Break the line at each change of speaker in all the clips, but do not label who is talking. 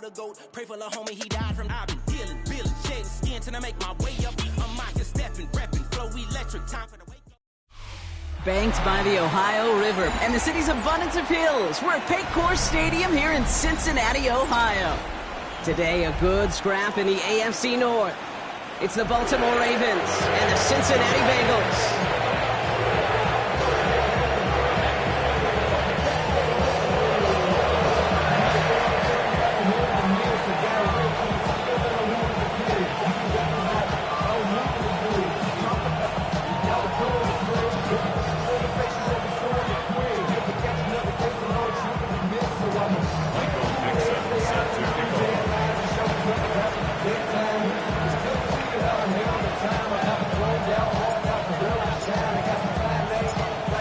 the goat. Pray for the homie, he died from. I've been dealing, billing, shedding skin till I make my way up. I'm mocking, stepping, repping, flow electric. Time for the wake up.
Banked by the Ohio River and the city's abundance of hills, we're at Paycor Stadium here in Cincinnati, Ohio. Today, a good scrap in the AFC North. It's the Baltimore Ravens and the Cincinnati Bengals.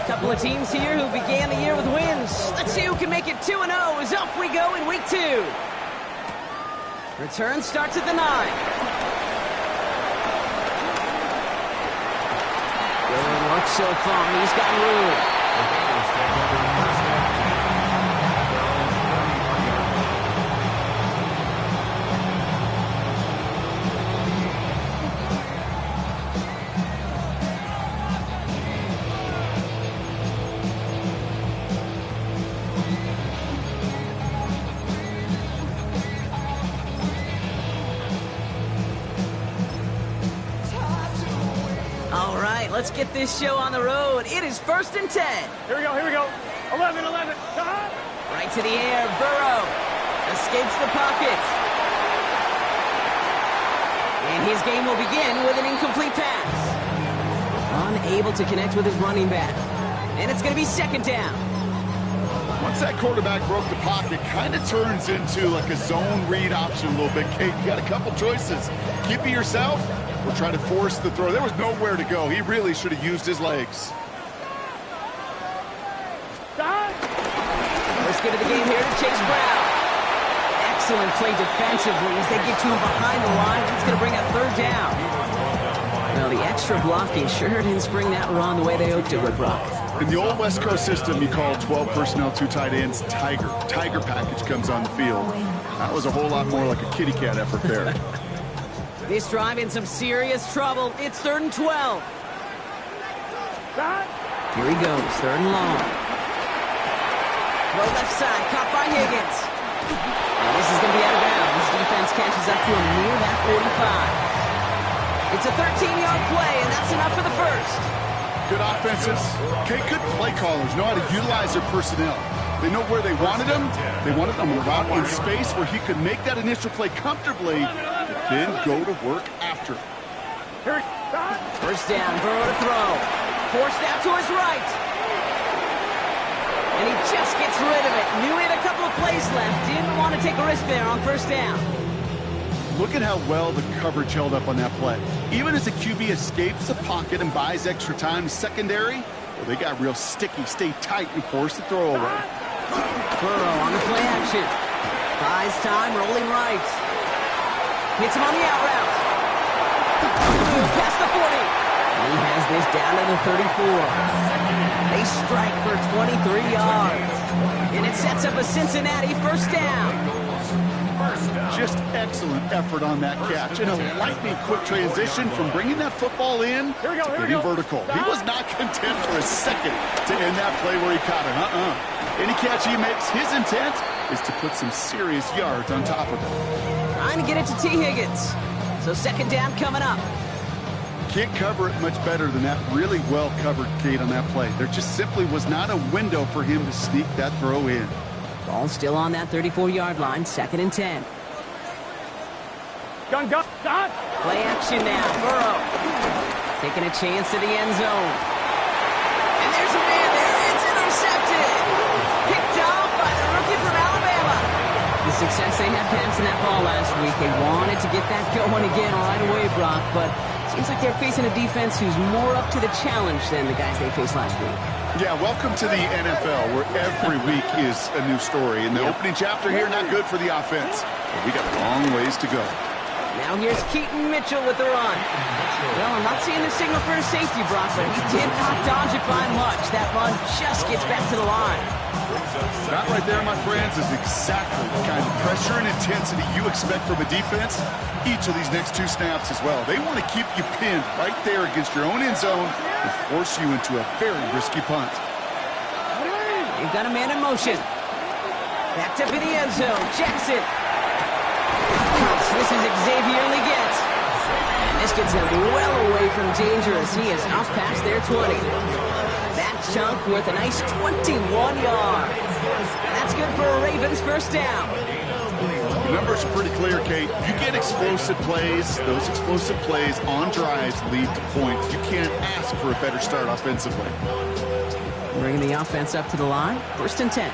Couple of teams here who began the year with wins. Let's see who can make it 2-0 as off we go in week 2. Return starts at the 9. Good work so far. He's got room. Let's get this show on the road. It is 1st and 10.
Here we go. 11.
Right to the air. Burrow escapes the pocket. And his game will begin with an incomplete pass. Unable to connect with his running back. And it's going to be 2nd down.
Once that quarterback broke the pocket, kind of turns into like a zone read option a little bit. Kate, you got a couple choices. Keep it yourself or try to force the throw. There was nowhere to go. He really should have used his legs.
Let's get to the game here to Chase Brown. Excellent play defensively as they get to him behind the line. It's going to bring up 3rd down. Well, the extra blocking sure didn't spring that run the way they hoped it would, Brock.
In the old West Coast system, you call 12 personnel, 2 tight ends, Tiger. Tiger package comes on the field. That was a whole lot more like a kitty cat effort there.
This drive in some serious trouble. It's 3rd and 12. Here he goes, 3rd and long. Throw left side, caught by Higgins. And this is going to be out of bounds. Defense catches up to him near that 45. It's a 13-yard play, and that's enough for the first.
Good offenses. Okay, good play callers know how to utilize their personnel. They know where they wanted him. They wanted him around in space where he could make that initial play comfortably, but then go to work after.
First down, Burrow to throw. Forced out to his right. And he just gets rid of it. Knew he had a couple of plays left. Didn't want to take a risk there on 1st down.
Look at how well the coverage held up on that play. Even as the QB escapes the pocket and buys extra time secondary, well, they got real sticky, stay tight, and force the throw away.
Burrow on the play action. Buys time, rolling right. Hits him on the out route. Past the 40. And he has this down to the 34. They strike for 23 yards. And it sets up a Cincinnati 1st down.
Just excellent effort on that catch. And a lightning quick transition from bringing that football in to getting vertical. He was not content for a second to end that play where he caught it. Any catch he makes, his intent is to put some serious yards on top of it.
Trying to get it to T. Higgins. So 2nd down coming up.
Can't cover it much better than that really well-covered Kate on that play. There just simply was not a window for him to sneak that throw in.
Ball still on that 34-yard line, 2nd and 10.
Gun.
Play action now, Burrow. Taking a chance to the end zone. And there's a man there, it's intercepted. Picked off by the rookie from Alabama. The success they had passing that ball last week, they wanted to get that going again right away, Brock, but seems like they're facing a defense who's more up to the challenge than the guys they faced last week.
Yeah, welcome to the NFL, where every week is a new story. And the opening chapter here, not good for the offense. But we got a long ways to go.
Now here's Keaton Mitchell with the run. Well, I'm not seeing the signal for a safety, Brock, but he did not dodge it by much. That run just gets back to the line.
That right there, my friends, is exactly the kind of pressure and intensity you expect from a defense each of these next 2 snaps as well. They want to keep you pinned right there against your own end zone and force you into a very risky punt.
You've got a man in motion. Backed up in the end zone. Jackson. This is Xavier Legette. And this gets him well away from danger as he is off past their 20. That chunk worth a nice 21 yards. That's good for a Ravens first down.
The numbers are pretty clear, Kate. You get explosive plays. Those explosive plays on drives lead to points. You can't ask for a better start offensively.
Bringing the offense up to the line. 1st and 10.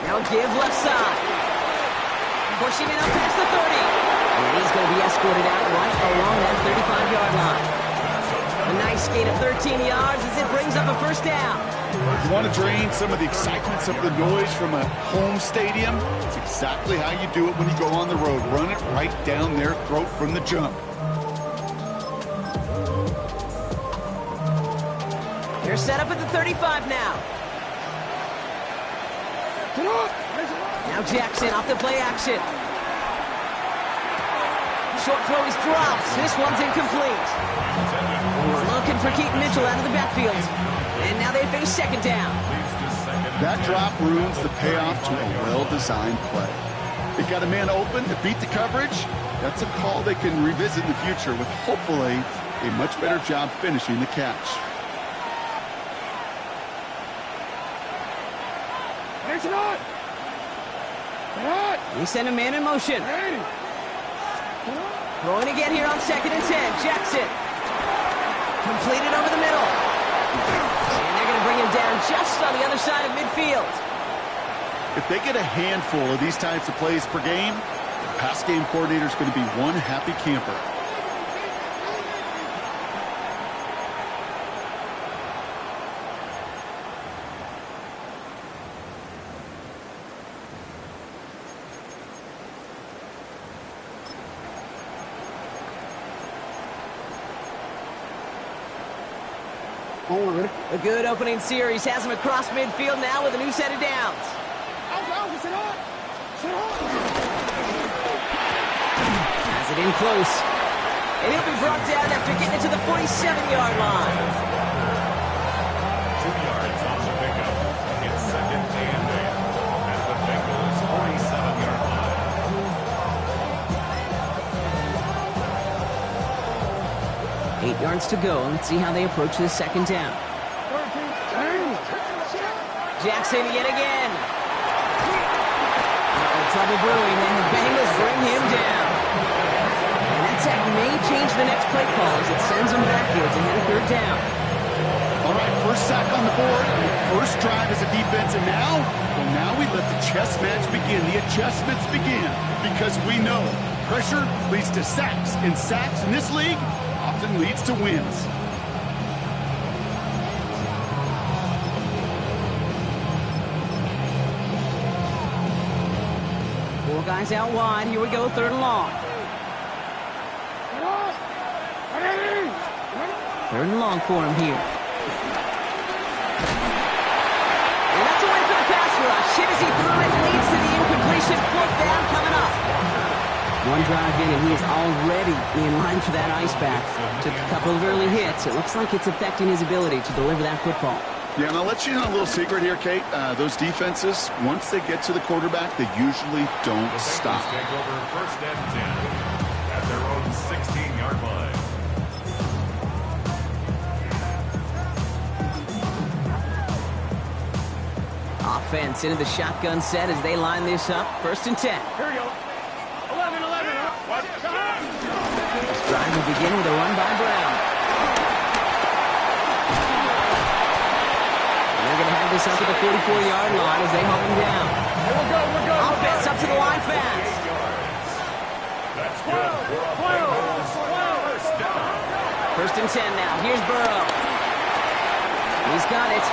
Now give left side. Pushing it up past the 30. And he's going to be escorted out right along that 35-yard line. A nice gain of 13 yards as it brings up a first down.
You want to drain some of the excitement, some of the noise from a home stadium? It's exactly how you do it when you go on the road. Run it right down their throat from the jump.
They're set up at the 35 now. Now Jackson off the play action. Short throw is dropped. This one's incomplete. Looking for Keaton Mitchell out of the backfield. And now they face 2nd down.
That drop ruins the payoff to a well-designed play. They got a man open to beat the coverage. That's a call they can revisit in the future with hopefully a much better job finishing the catch.
We send a man in motion. Throwing again here on 2nd and 10. Jackson. Completed over the middle. And they're going to bring him down just on the other side of midfield.
If they get a handful of these types of plays per game, the pass game coordinator is going to be one happy camper.
A good opening series has him across midfield now with a new set of downs. Has it in close. And he'll be brought down after getting it to the 47-yard line.
2 yards off the pickup. It's 2nd and 8 at the Bengals' 47-yard line.
8 yards to go. Let's see how they approach this 2nd down. Jackson yet again. Trouble brewing, and the Bengals bring him down. And that sack may change the next play call as it sends them backwards ahead of 3rd down.
All right, first sack on the board, first drive as a defense, and now we let the chess match begin. The adjustments begin because we know pressure leads to sacks, and sacks in this league often leads to wins.
Four guys out wide. Here we go, 3rd and long. 3rd and long for him here. And that's a win for the pass rush. Hit as he threw it, leads to the incompletion. 4th down coming up. One drive in, and he is already in line for that ice bath. Took a couple of early hits. It looks like it's affecting his ability to deliver that football.
Yeah, and I'll let you know a little secret here, Kate. Those defenses, once they get to the quarterback, they usually don't stop.
Take over 1st and 10 at their own 16-yard line.
Offense into the shotgun set as they line this up. 1st and 10.
Here we go. 11.
This drive will begin with a run by Brown. And they're going to have this up at the 44-yard line as they hold him down.
Hey, we're good.
Offense up to the line fast.
That's good.
1st and 10 now. Here's Burrow. He's got it.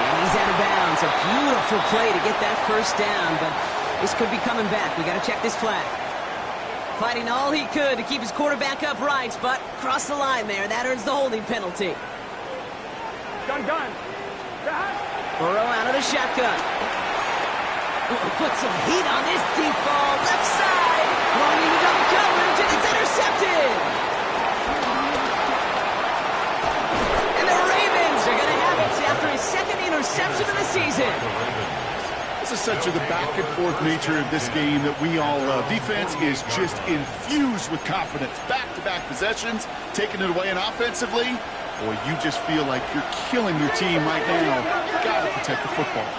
And he's out of bounds. A beautiful play to get that 1st down, but this could be coming back. We got to check this flag. Fighting all he could to keep his quarterback upright, but crossed the line there. That earns the holding penalty.
Gun.
Burrow out of the shotgun. Put some heat on this deep ball. Left side. Going into double coverage, and it's intercepted. And the Ravens are going to have it after his second interception of the season.
This is such the back and forth nature of this game that we all love. Defense is just infused with confidence. Back-to-back possessions, taking it away, and offensively, boy, you just feel like you're killing your team right now. You got to protect the football.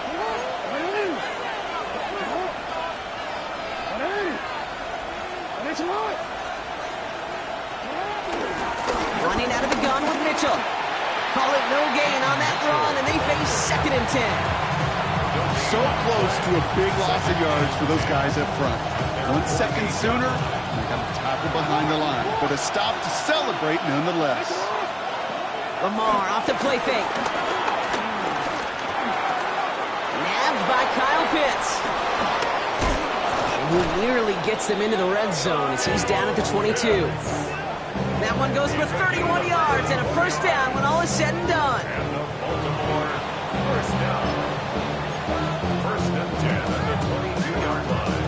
Running out of the gun with Mitchell. Call it no gain on that run, and they face 2nd and 10.
So close to a big loss of yards for those guys up front. 1 second sooner, and they got to tackle behind the line. But a stop to celebrate nonetheless.
Lamar off the play fake. Nabbed by Kyle Pitts. And he nearly gets them into the red zone as he's down at the 22. That one goes for 31 yards and a first down when all is said and done.
And the Baltimore first down. First and 10 at the 22-yard line.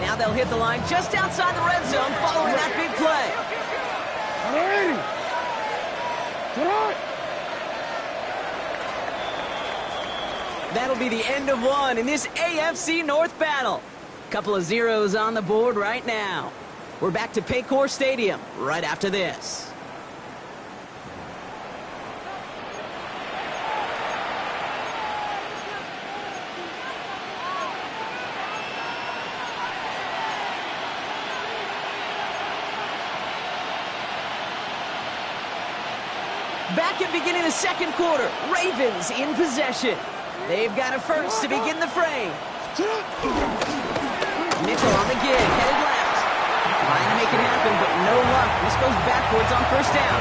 Now they'll hit the line just outside the red zone following that big play. That'll be the end of one in this AFC North battle. Couple of zeros on the board right now. We're back to Paycor Stadium right after this. Back at beginning of the second quarter, Ravens in possession. They've got a first to begin the frame. Mitchell on the gig, headed left. Trying to make it happen, but no luck. This goes backwards on first down.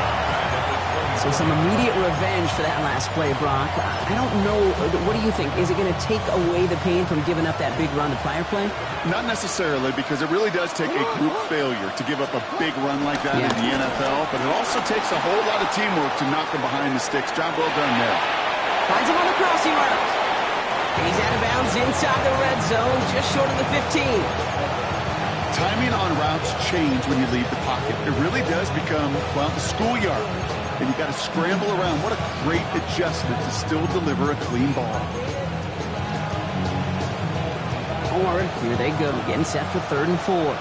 So some immediate revenge for that last play, Brock. I don't know. What do you think? Is it going to take away the pain from giving up that big run the prior play?
Not necessarily, because it really does take a group failure to give up a big run like that in the NFL, but it also takes a whole lot of teamwork to knock them behind the sticks. Job well done there.
Finds him on the crossing route. He's out of bounds inside the red zone, just short of the 15.
Timing on routes change when you leave the pocket. It really does become, well, the schoolyard. And you got to scramble around. What a great adjustment to still deliver a clean ball.
Here they go, getting set for 3rd and 4.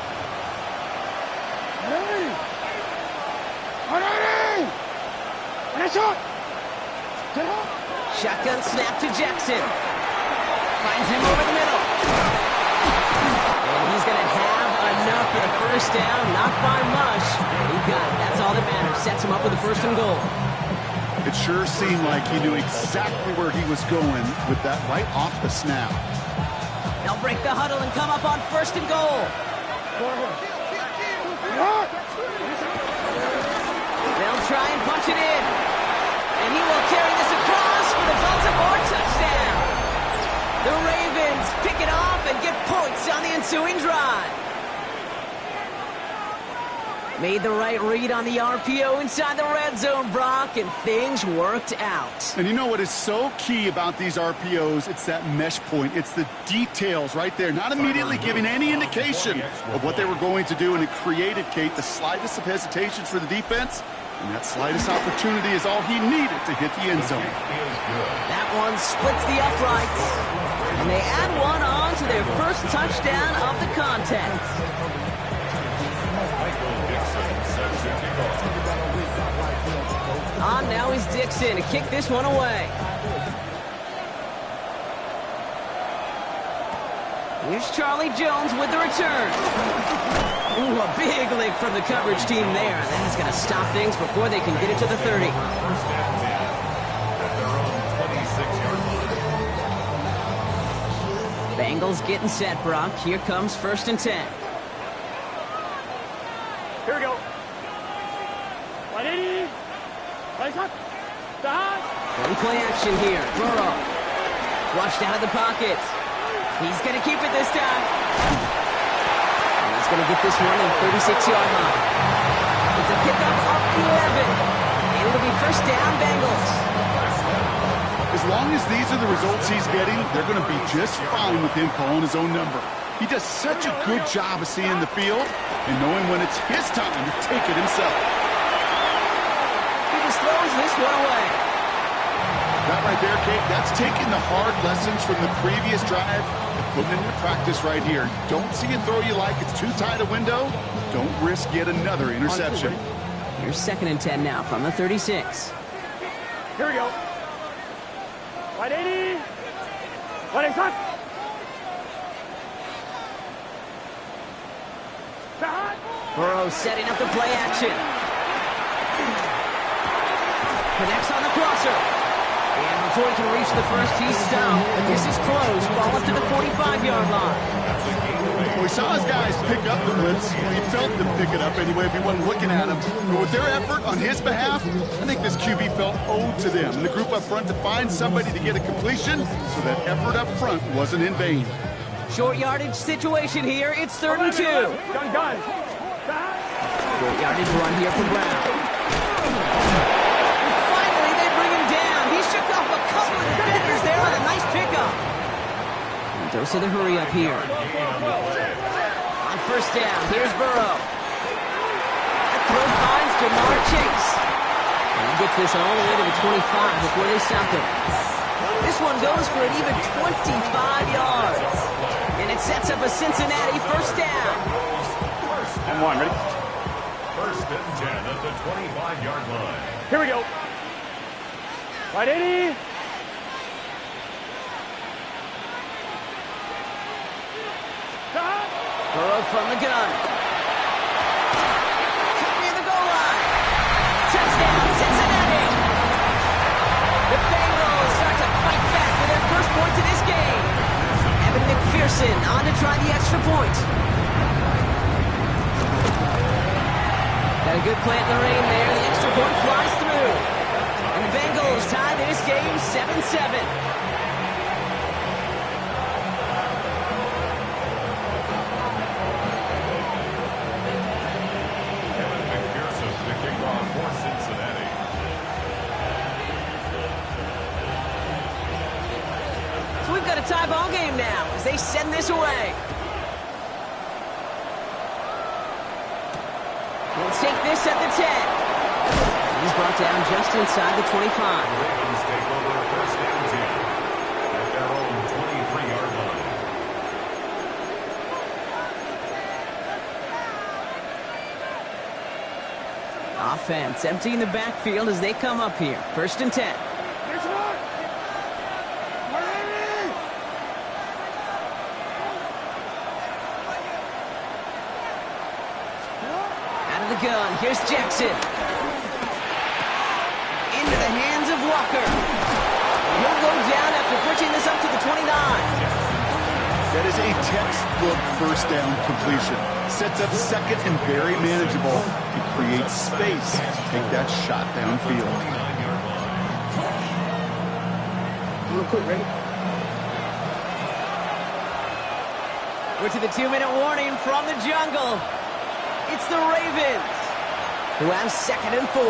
Shotgun snap to Jackson. Finds him over the middle. And he's going to have enough for the first down. Not by much. He got it. That's all that matters. Sets him up with the 1st and goal.
It sure seemed like he knew exactly where he was going with that right off the snap.
They'll break the huddle and come up on 1st and goal. They'll try and punch it in. And he will carry this across for the Baltimore touchdown. The Ravens pick it off and get points on the ensuing drive. Made the right read on the RPO inside the red zone, Brock, and things worked out.
And you know what is so key about these RPOs? It's that mesh point. It's the details right there, not immediately giving any indication of what they were going to do, and it created, Kate, the slightest of hesitations for the defense, and that slightest opportunity is all he needed to hit the end zone.
That one splits the uprights, and they add one on to their first touchdown of the contest. On now is Dixon to kick this one away. Here's Charlie Jones with the return. Ooh, a big lick from the coverage team there. That is going to stop things before they can get it to the 30. Bengals getting set, Brock. Here comes 1st and 10.
Here we go.
One play action here. Burrow. Flushed out of the pocket. He's going to keep it this time. He's going to get this one in 36-yard line. It's a pickup of 11. And it'll be first down, Bengals.
As long as these are the results he's getting, they're going to be just fine with him calling his own number. He does such a good job of seeing the field and knowing when it's his time to take it himself.
He just throws this one away.
That right there, Kate, that's taking the hard lessons from the previous drive and putting it into practice right here. Don't see a throw you like it's too tight a window. Don't risk yet another interception.
Here's 2nd and 10 now from the 36.
Here we go. 180. 180.
Burrow setting up the play action. Connects on the crosser. And before he can reach the first, he's stopped. But this is close. Ball up to the 45-yard line.
Well, we saw his guys pick up the blitz. Well, he felt them pick it up anyway if he wasn't looking at him. But with their effort on his behalf, I think this QB felt owed to them. And the group up front to find somebody to get a completion so that effort up front wasn't in vain.
Short yardage situation here. It's 3rd and 2.
Gun.
Short yardage run here for Brown. And finally, they bring him down. He shook off a couple of defenders there on a nice pickup. And dose of the hurry up here. On first down, here's Burrow. That throw finds Jamar Chase. And he gets this all the way to the 25 before they stop him. This one goes for an even 25 yards. And it sets up a Cincinnati first down.
And one, ready?
1st and 10 at the 25-yard line.
Here we go. 180.
Burrow from the gun. Near the goal line. Touchdown, Cincinnati. The Bengals start to fight back for their first points of this game. Evan McPherson on to try the extra point. Got a good plant in the rain there. The extra point flies through. And the Bengals tie this game 7-7.
Evan McPherson, the kickoff for Cincinnati.
So we've got a tie ball game now as they send this away. Let's take this at the 10. He's brought down just inside the 25.
Ravens take over 1st and 10 at their own 23-yard line.
Offense emptying the backfield as they come up here. 1st and 10. Gun. Here's Jackson. Into the hands of Walker. He'll go down after pushing this up to the 29.
That is a textbook first down completion. Sets up 2nd and very manageable. It creates space to take that shot downfield.
Real quick, ready?
We're to the 2-minute warning from the jungle. It's the Ravens, who have 2nd and 4.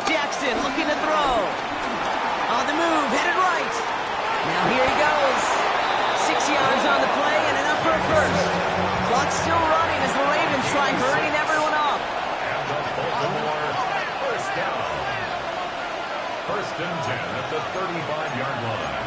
Jackson looking to throw. On the move, headed right. Now here he goes. 6 yards on the play and enough for a first. Clock's still running as the Ravens try hurrying everyone up.
And the Baltimore first down. 1st and 10 at the 35-yard line.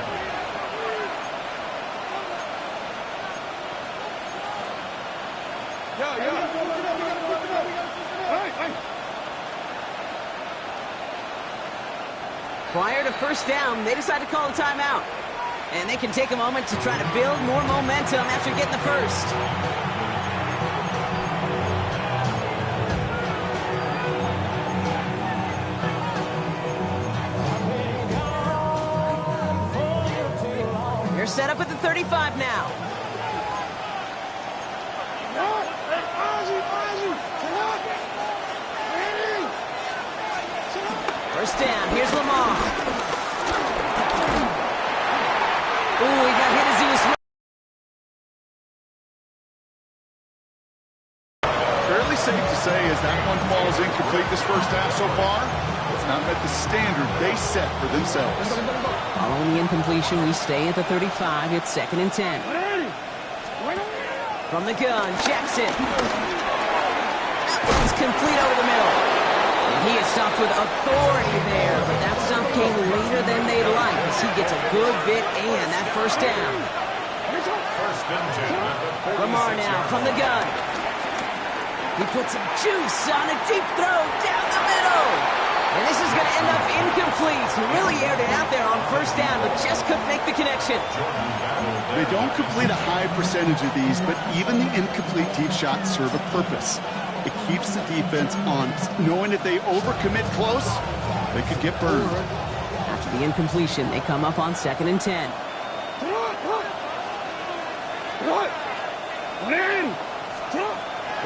Prior to first down, they decide to call a timeout. And they can take a moment to try to build more momentum after getting the first. set up at the 35 now. First down, here's Lamar. Ooh, he got hit as he was...
Fairly safe to say as that one falls incomplete this first half so far, it's not met the standard they set for themselves.
Following the incompletion, we stay at the 35. It's 2nd and 10. From the gun, Jackson. That one's complete over the middle. And he is stopped with authority there, but that stop came later than they'd like as he gets a good bit and that first down.
First and 10 at the 46
Lamar now from the gun. He puts some juice on a deep throw down the middle. And this is going to end up incomplete. Really aired it out there on first down, but just couldn't make the connection.
They don't complete a high percentage of these, but even the incomplete deep shots serve a purpose. It keeps the defense honest, knowing if they overcommit close, they could get burned.
After the incompletion, they come up on 2nd and 10.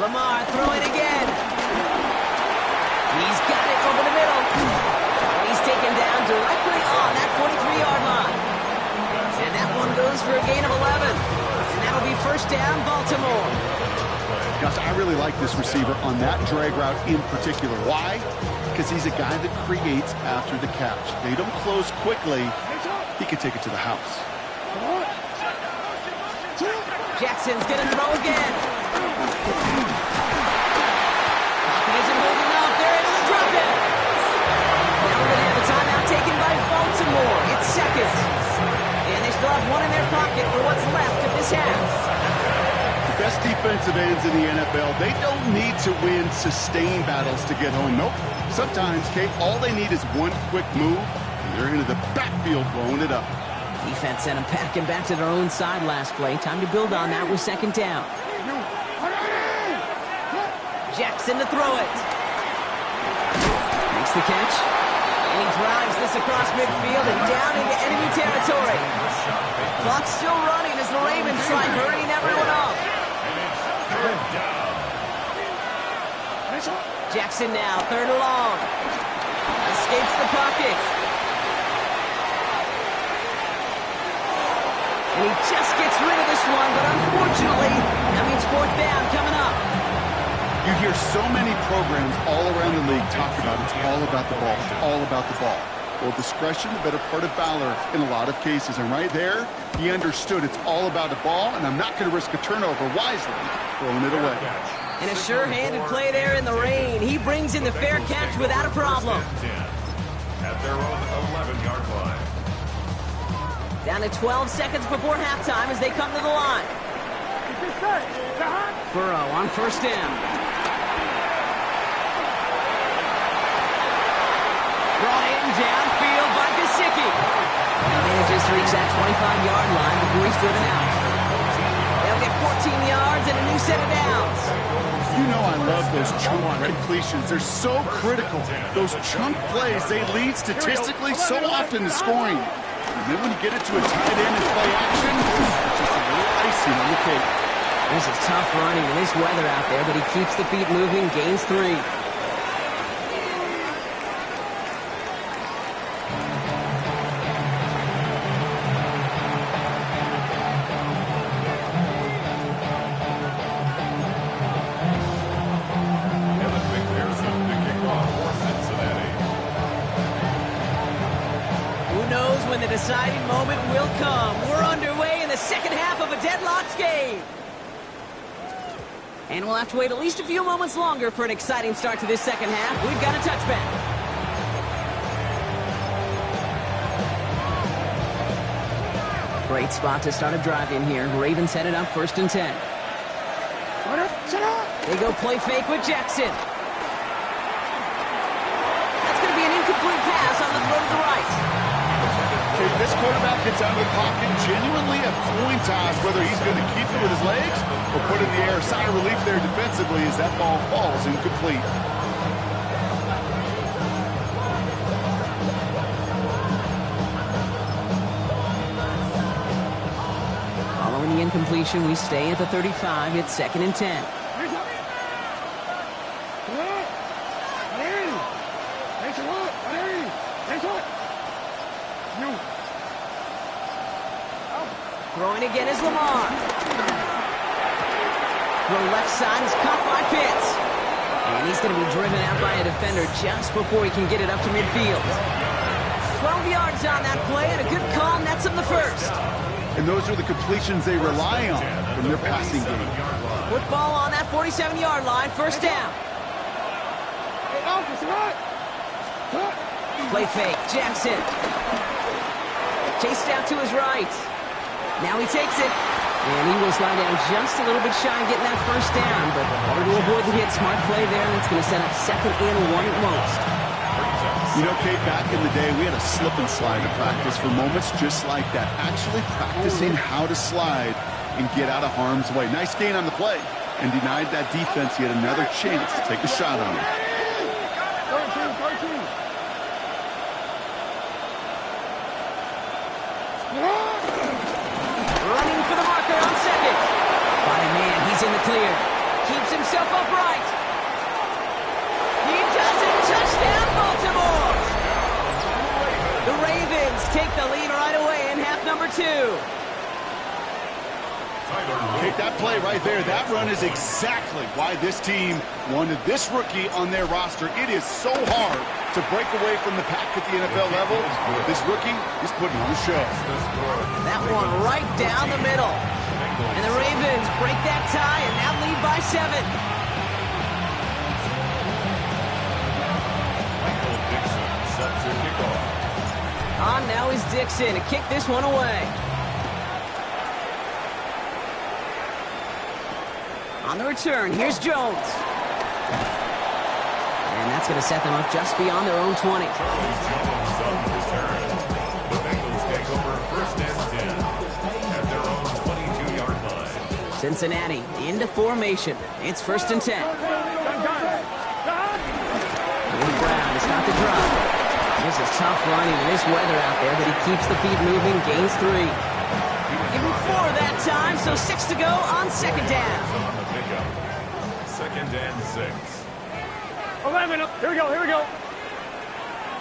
Lamar throwing again. He's got it over the middle. And he's taken down directly on that 43-yard line. And that one goes for a gain of 11. And that'll be first down, Baltimore.
Gosh, I really like this receiver on that drag route in particular. Why? Because he's a guy that creates after the catch. They don't close quickly. He can take it to the house.
Jackson's going to throw again. Pocket isn't holding up. They're able to drop it. Now we're going to have a timeout taken by Baltimore. It's 2nd. And they still have one in their pocket for what's left of this half.
The best defensive ends in the NFL, they don't need to win sustained battles to get home. Nope. Sometimes, Kate, all they need is one quick move, and they're into the backfield blowing it up.
Defense sent them packing back to their own side last play. Time to build on that with 2nd down. Jackson to throw it. Makes the catch. And he drives this across midfield and down into enemy territory. Clock's still running as the Ravens try hurrying everyone up. Jackson now, 3rd and long. Escapes the pocket. And he just gets rid of this one, but unfortunately, that means 4th down coming up.
You hear so many programs all around the league talk about it's all about the ball. It's all about the ball. Well, discretion, the better part of valor in a lot of cases. And right there, he understood it's all about the ball, and I'm not going to risk a turnover wisely, throwing it away.
And a sure-handed play there in the rain. He brings in the fair catch without a problem.
At their own 11-yard line.
Down to 12 seconds before halftime as they come to the line. Burrow on first down. Brought in downfield by Gesicki. Manages to reach that 25-yard line before he's driven out. They'll get 14 yards and a new set of downs.
You know I love those chunk completions. They're so critical. Those chunk plays, they lead statistically so often to scoring. And then when you get it to a tight end and play action, it's just a little icing on the cake.
This is tough running in this weather out there, but he keeps the feet moving, gains 3. When the deciding moment will come. We're underway in the second half of a deadlocked game. And we'll have to wait at least a few moments longer for an exciting start to this second half. We've got a touchback. Great spot to start a drive in here. Ravens headed up 1st and 10. They go play fake with Jackson. That's going to be an incomplete pass on the throw to the right.
If this quarterback gets out of the pocket, genuinely a coin toss whether he's going to keep it with his legs or put it in the air. Sigh of relief there defensively as that ball falls incomplete.
incompletion. We stay at the 35. It's 2nd and 10. Throwing again is Lamar. Throw left side is caught by Pitts. And he's going to be driven out by a defender just before he can get it up to midfield. 12 yards on that play, and a good call nets him the first.
And those are the completions they rely on from their passing game.
Football on that 47-yard line, first down. Play fake, Jackson. Chased out to his right. Now he takes it. And he will slide down just a little bit shy of getting that first down, but better to avoid the hit. Smart play there, and it's going to set up 2nd and 1 at most.
You know, Kate, back in the day, we had a slip and slide to practice for moments just like that. Actually practicing how to slide and get out of harm's way. Nice gain on the play, and denied that defense yet another chance to take a shot on him.
Running for the marker on 2nd. By man, he's in the clear. Keeps himself upright. He does it. Touchdown, Baltimore. The Ravens take the lead right away in half number 2.
Take that play right there. That run is exactly why this team wanted this rookie on their roster. It is so hard to break away from the pack at the NFL level. This rookie is putting on a show.
That one right down the middle. And the Ravens break that tie and now lead by 7.
Michael Dixon set to kick off.
On now is Dixon to kick this one away. On the return, here's Jones. And that's going to set them up just beyond their own 20.
Charlie Jones on the return. The Bengals take over 1st and 10 at their own 22-yard line.
Cincinnati into formation. It's 1st and 10. Willie Brown to stop the drop. This is tough running in this weather out there, but he keeps the feet moving, gains 3. Give him 4 that time, so 6 to go on 2nd down.
On the pickup. 2nd and 6.
11, here we go.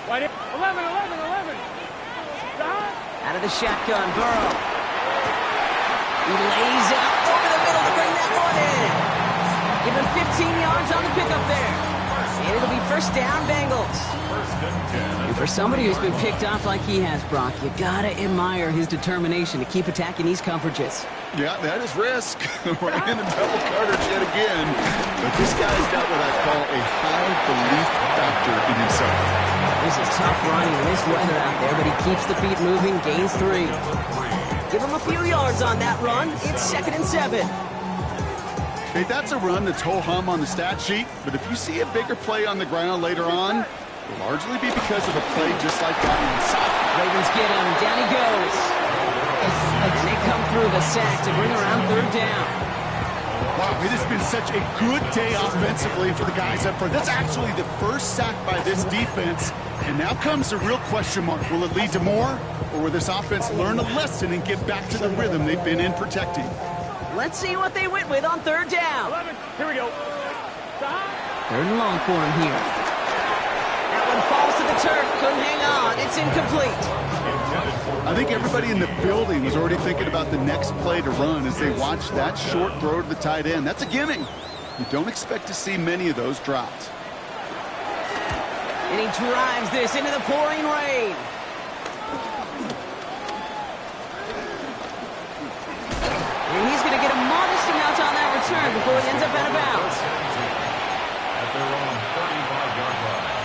Right in. 11.
Out of the shotgun, Burrow. He lays out over the middle to bring that one in. Give him 15 yards on the pickup there. And it'll be 1st down, Bengals.
1st and 10.
And for somebody who's been picked off like he has, Brock, you gotta admire his determination to keep attacking these coverages.
Yeah, that is risk. We're in the double coverage yet again. But this guy's got what I call a high belief factor in himself.
This is tough running in this weather out there, but he keeps the feet moving, gains 3. Give him a few yards on that run. It's 2nd and 7.
Hey, that's a run that's ho-hum on the stat sheet, but if you see a bigger play on the ground later on, it'll largely be because of a play just like that inside.
Ravens get him. Down he goes. And they come through the sack to bring around 3rd down.
Wow, it has been such a good day offensively for the guys up front. That's actually the first sack by this defense. And now comes the real question mark. Will it lead to more? Or will this offense learn a lesson and get back to the rhythm they've been in protecting?
Let's see what they went with on 3rd down.
11, here we go.
3rd and long for him here. That one falls to the turf. Couldn't hang on. It's incomplete.
I think everybody in the building was already thinking about the next play to run as they watched that short throw to the tight end. That's a gimme. You don't expect to see many of those dropped.
And he drives this into the pouring rain. And he's going to get a modest amount on that return before he ends up out of bounds.
At their own 35-yard line.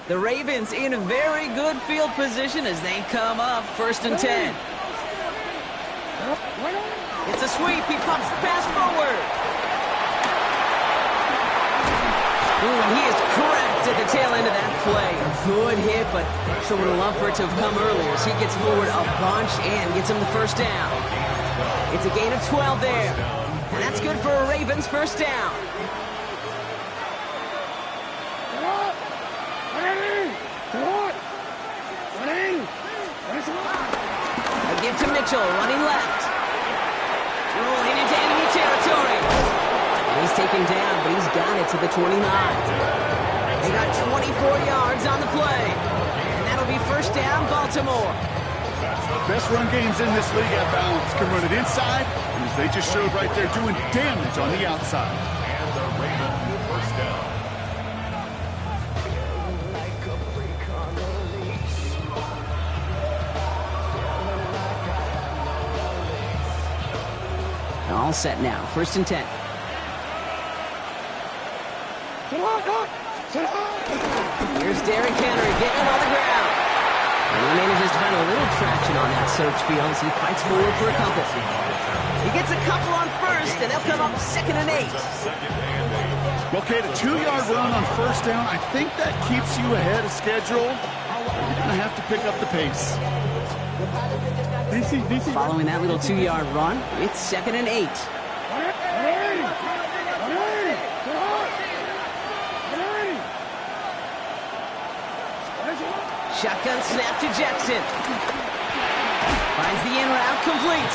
The Ravens in a very good field position as they come up 1st and 10. It's a sweep. He pumps the pass forward. Ooh, and he is cracked at the tail end of that play. A good hit, but sure would have loved for it to have come earlier as he gets forward a bunch and gets him the 1st down. It's a gain of 12 there. And that's good for a Ravens 1st down. A give to Mitchell, running left. Rolling into enemy territory. He's taken down, but he's got it to the 29. They got 24 yards on the play. And that'll be first down, Baltimore.
Best run games in this league at balance. Can run it inside, and as they just showed right there, doing damage on the outside.
And the Ravens first down.
All set now. First and 10. Here's Derrick Henry getting him on the ground. And he manages to find a little traction on that search field as he fights forward for a couple. He gets a couple on first, and they'll come up 2nd and 8.
Okay, the 2-yard run on first down, I think that keeps you ahead of schedule. You're going to have to pick up the pace.
Following that little 2-yard run, it's 2nd and 8. Shotgun snap to Jackson. Finds the in route complete.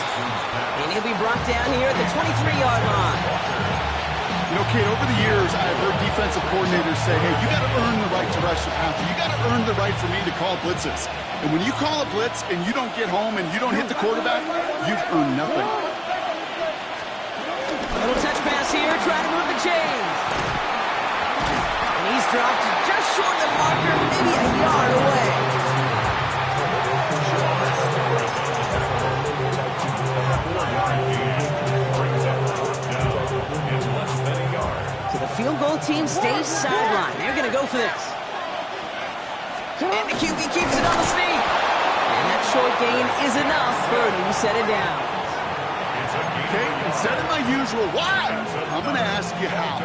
And he'll be brought down here at the 23-yard line.
You know, Kate, over the years, I've heard defensive coordinators say, hey, you got to earn the right to rush the passer. You got to earn the right for me to call blitzes. And when you call a blitz and you don't get home and you don't hit the quarterback, you've earned nothing.
Little touch pass here, trying to move the chains. And he's dropped just short of the marker, maybe a yard away. So the field goal team stays sideline. They're going to go for this. And the QB keeps it on the sneak. And that short gain is enough for a new set of downs.
Okay, instead of my usual why, I'm going to ask you how.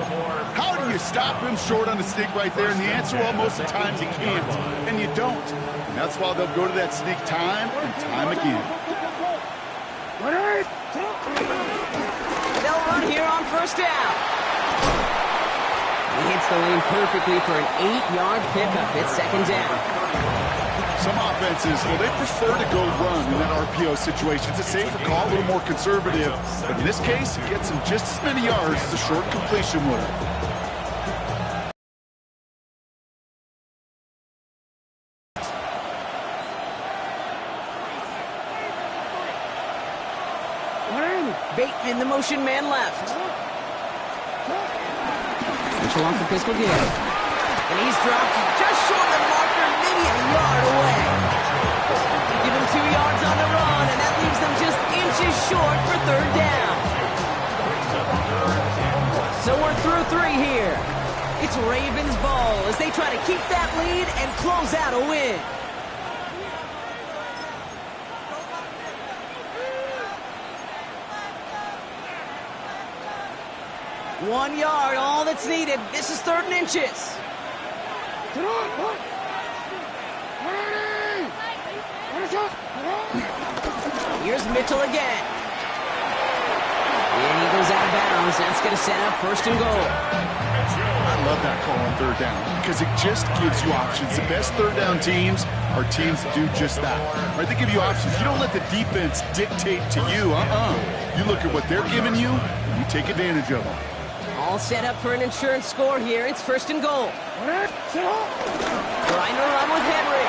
How do you stop him short on the sneak right there? And the answer, well, most of the time you can't. And you don't. And that's why they'll go to that sneak time and time again.
They'll run here on first down. He hits the lane perfectly for an 8-yard pickup. It's 2nd down.
Some offenses, well, they prefer to go run in that RPO situation. It's a safer call, a little more conservative. But in this case, it gets him just as many yards as a short completion would.
Bateman, the motion man left. Mitchell off the pistol give. And he's dropped just short of the marker, maybe a yard away. Give him 2 yards on the run, and that leaves them just inches short for 3rd down. So we're through 3 here. It's Ravens ball as they try to keep that lead and close out a win. One yard, all that's needed. This is 3rd and inches. Here's Mitchell again. And he goes out of bounds. That's going to set up 1st and goal.
I love that call on 3rd down because it just gives you options. The best 3rd down teams are teams that do just that. Right? They give you options. You don't let the defense dictate to you. You look at what they're giving you, and you take advantage of them.
All set up for an insurance score here. It's 1st and goal. Trying to run with Henry.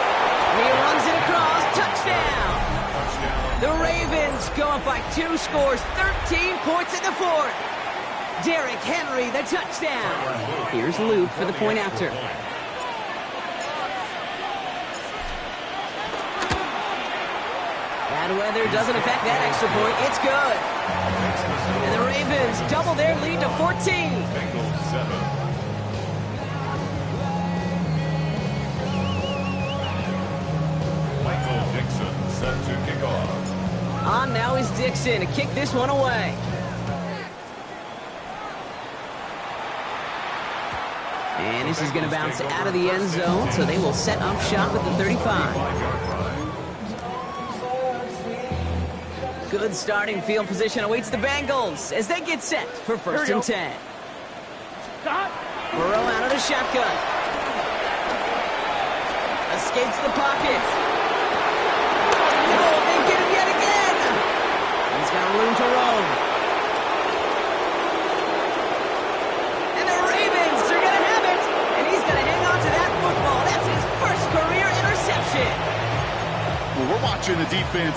And he runs it across. Touchdown. The Ravens go up by 2 scores. 13 points in the 4th. Derrick Henry, the touchdown. Here's Luke for the point after. Bad weather doesn't affect that extra point. It's good. And the Ravens double their lead to 14.
Bengals 7. Michael Dixon set to kick off.
On now is Dixon to kick this one away. And this is going to bounce out of the end zone, so they will set up shop at the 35. Good starting field position awaits the Bengals as they get set for 1st and 10. Burrow out of the shotgun. Escapes the pocket.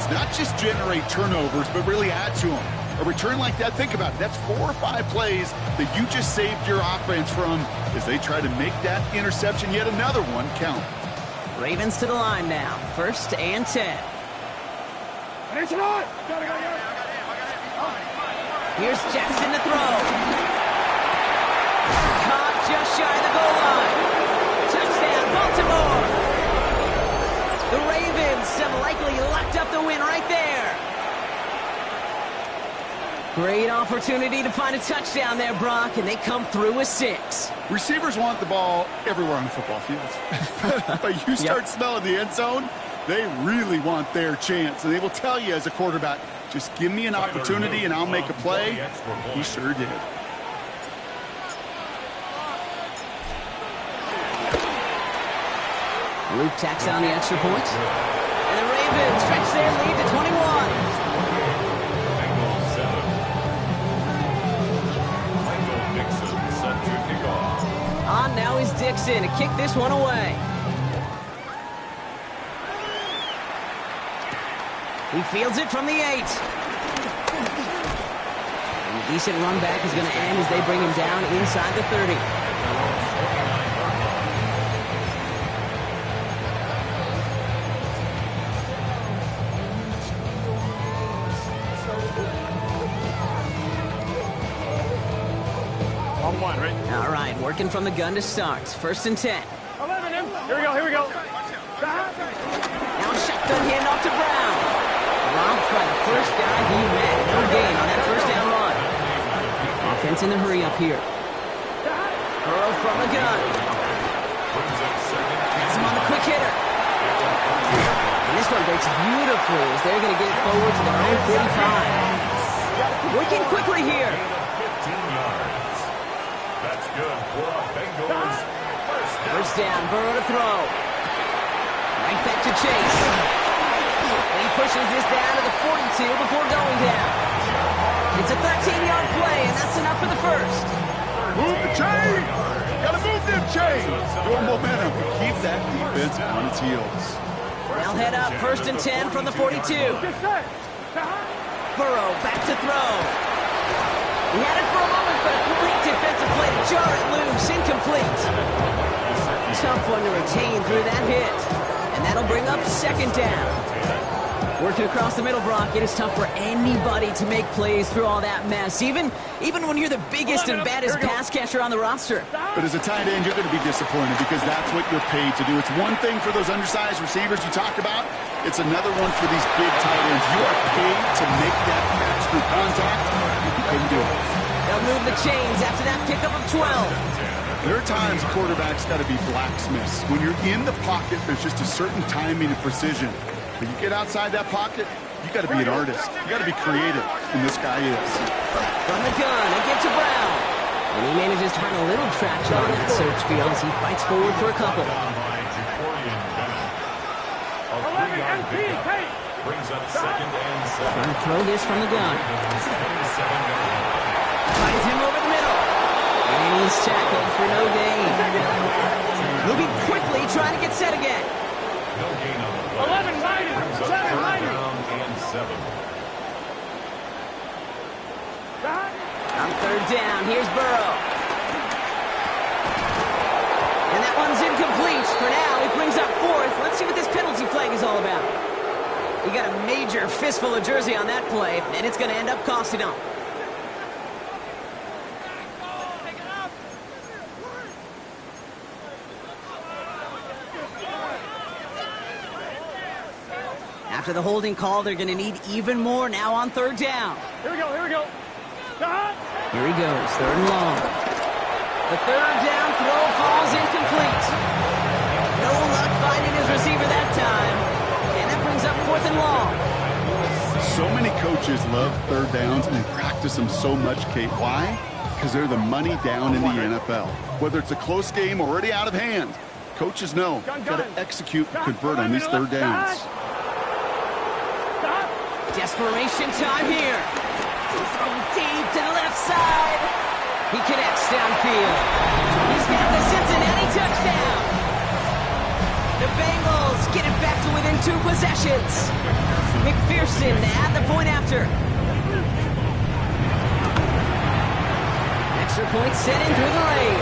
defense not just generate turnovers, but really add to them. A return like that, think about it, that's 4 or 5 plays that you just saved your offense from as they try to make that interception, yet another one, count.
Ravens to the line now. 1st and 10. Here's Jackson to throw. Caught just shy of the goal line. Touchdown, Baltimore. The Ravens have likely locked up the win right there. Great opportunity to find a touchdown there, Brock, and they come through with 6.
Receivers want the ball everywhere on the football field. But you start smelling the end zone, they really want their chance. And they will tell you as a quarterback, just give me an opportunity and I'll make a play. He sure did.
Luke tacks on the extra point. And the Ravens stretch their lead to 21. On now is Dixon to kick this one away. He fields it from the 8. And a decent run back is going to end as they bring him down inside the 30. All right, working from the gun to start. 1st and 10.
11 him. Here we go, here we go.
Now a shotgun handoff to Brown. Robbed by the first guy he met. No gain on that 1st down run. Offense in the hurry up here. Burrow from the gun. Gets him on the quick hitter. And this one breaks beautifully as they're going to get it forward to their own 45. Working quickly here.
15 yards. That's good for a Bengals
First down, Burrow to throw. Right back to Chase. And he pushes this down to the 42 before going down. It's a 13-yard play, and that's enough for the 1st.
Move the chain! Gotta move them chains! Your momentum. Keep that defense on its heels.
They'll head up 1st and 10 from the 42. Burrow back to throw. He had it for a moment, but a complete defensive play to jar it loose. Incomplete. Tough one to retain through that hit. And that'll bring up 2nd down. Working across the middle, Brock, it is tough for anybody to make plays through all that mess, even when you're the biggest and baddest pass catcher on the roster.
But as a tight end, you're going to be disappointed because that's what you're paid to do. It's one thing for those undersized receivers you talk about. It's another one for these big tight ends. You are paid to make that catch through contact. You couldn't do it.
They'll move the chains after that pickup of 12.
There are times quarterbacks got to be blacksmiths. When you're in the pocket, there's just a certain timing and precision. When you get outside that pocket, you got to be an artist. You got to be creative, and this guy is.
From the gun, they get to Brown. And he manages to find a little traction on that search field as he fights forward for a couple.
Brings up 2nd and 7.
Trying to throw this from the gun. Finds him over the middle. And he's tackled for no gain. Moving quickly, trying to get set again.
No gain on the play.
11 minus.
Brings up
7
3rd
minus.
down and 7.
On 3rd down, here's Burrow. And that one's incomplete. For now, he brings up 4th. Let's see what this penalty flag is all about. He got a major fistful of jersey on that play, and it's going to end up costing him. After the holding call, they're going to need even more now on 3rd down.
Here we go, here we go.
Here he goes, 3rd and long. The 3rd down throw falls incomplete. No luck finding his receiver that time. And that brings up 4th and long.
So many coaches love 3rd downs and they practice them so much, Kate. Why? Because they're the money down in the NFL. Whether it's a close game or already out of hand, coaches know got to execute and convert on these 3rd downs.
Desperation time here. He's throwing deep to the left side. He connects downfield. He's got the Cincinnati touchdown. The Bengals get it back to within within 2 possessions. McPherson to add the point after. Extra point sent in through the lane.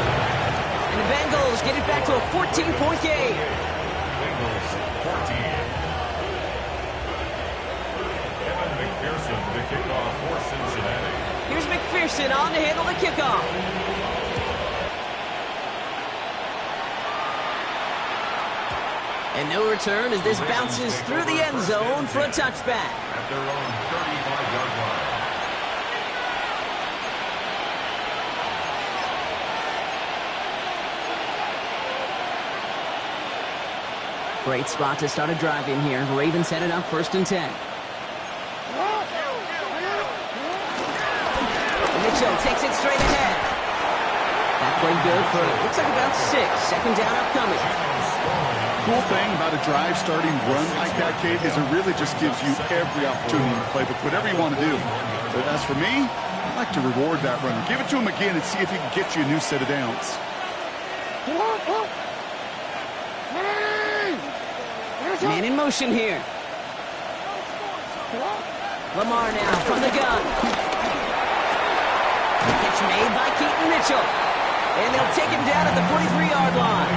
And the Bengals get it back to a 14-point game.
Bengals 14. Evan McPherson, the kickoff for Cincinnati.
Here's McPherson on to handle the kickoff. And no return as this bounces through the end zone for a touchback.
At their own 35-yard line.
Great spot to start a drive in here. Ravens headed up 1st and 10. Mitchell takes it straight ahead. That played good for, looks like about 6. 2nd down upcoming.
Cool thing about a drive starting run like that, Kate, is it really just gives you every opportunity to play whatever you want to do. But as for me, I like to reward that runner. Give it to him again and see if he can get you a new set of downs.
Man in motion here. Lamar now from the gun. The catch made by Keaton Mitchell. And they'll take him down at the 43-yard line.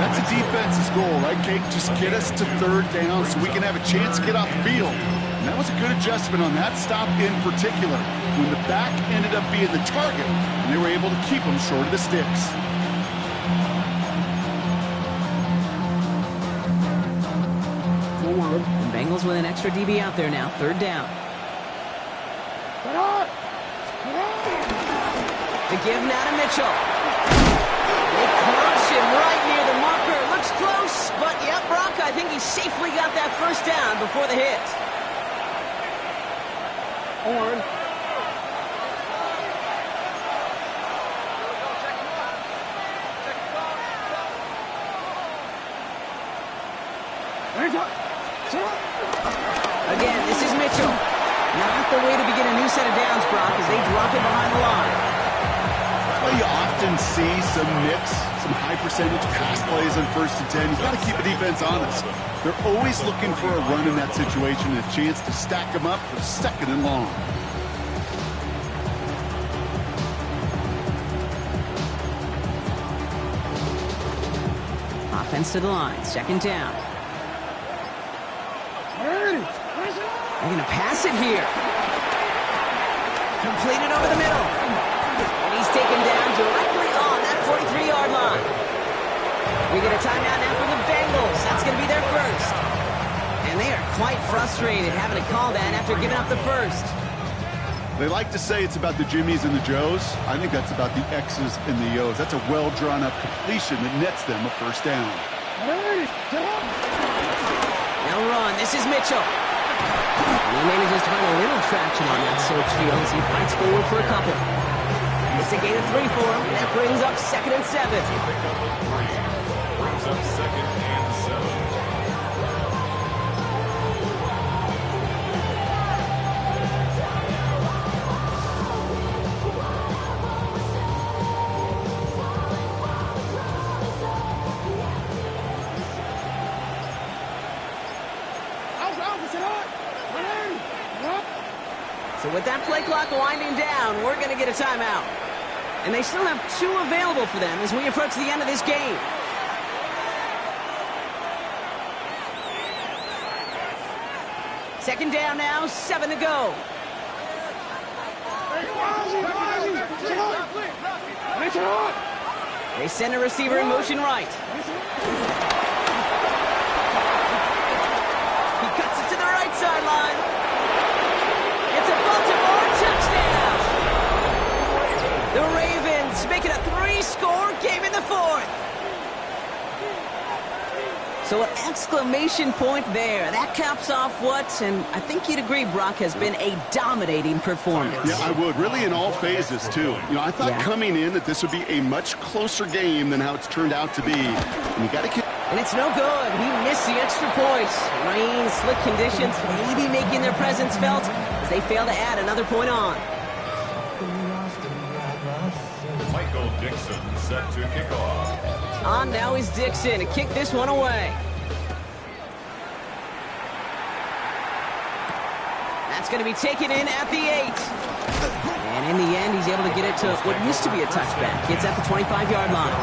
That's a defense's goal, right, Kate? Just get us to 3rd down so we can have a chance to get off the field. And that was a good adjustment on that stop in particular, when the back ended up being the target, and they were able to keep him short of the sticks.
The Bengals with an extra DB out there now. 3rd down. The give now to Mitchell. They crush him right near the marker. Looks close, but yep, Brock, I think he safely got that 1st down before the hit.
Horn.
Again, this is Mitchell. Not the way to begin a new set of downs, Brock, as they drop it behind the line.
Well, you often see some mix, some high percentage pass plays on 1st and 10. You've got to keep the defense honest. They're always looking for a run in that situation and a chance to stack them up for 2nd and long.
Offense to the line. 2nd down. They're going to pass it here. Completed over the middle. And he's taken down directly on that 43-yard line. We get a timeout now from the Bengals. That's going to be their 1st. And they are quite frustrated having to call that after giving up the 1st.
They like to say it's about the Jimmies and the Joes. I think that's about the X's and the O's. That's a well-drawn-up completion that nets them a 1st down.
Now run. This is Mitchell. And he manages to find a little traction on that search field as he fights forward for a couple. It's a gain of 3 for him. That brings up 2nd and 7.
Brings up 2nd and 7.
So with that play clock winding down, we're going to get a timeout. And they still have 2 available for them as we approach the end of this game. Second down now, 7 to go. They send a receiver in motion right. He cuts it to the right sideline. It's a Baltimore touchdown. The Ravens make it a 3-score game in the 4th. So an exclamation point there. That caps off what, and I think you'd agree, Brock, has been a dominating performance.
Yeah, I would. Really in all phases, too. You know, I thought coming in that this would be a much closer game than how it's turned out to be. And you got to...
And it's no good. He missed the extra points. Rain, slick conditions, maybe making their presence felt as they fail to add another point on.
Michael Dixon set to kick off.
On now is Dixon to kick this one away. That's going to be taken in at the 8. And in the end, he's able to get it to what used to be a touchback. It's at the 25-yard line.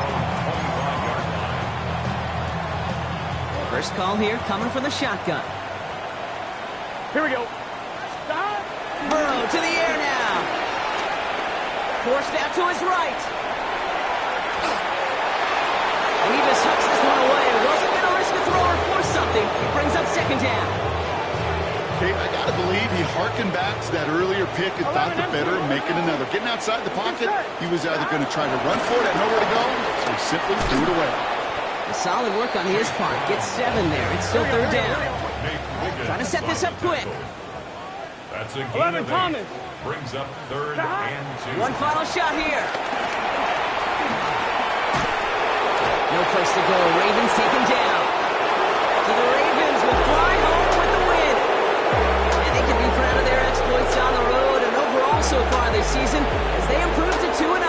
First call here coming from the shotgun.
Here we go.
Burrow to the air now. Forced out to his right. And he just hooks this one away. Wasn't going to risk a throw or force something. It brings up second down.
Okay, I got to believe he harkened back to that earlier pick and thought the better of making another. Getting outside the pocket, he was either going to try to run for it and nowhere to go, so he simply threw it away.
Solid work on his part. Gets 7 there. It's still third down. Trying to set this up quick.
That's a gain of 8. Brings up third and 2.
One final shot here. No place to go. Ravens take him down. So the Ravens will fly home with the win. And they can be proud of their exploits on the road and overall so far this season as they improve to 2-0.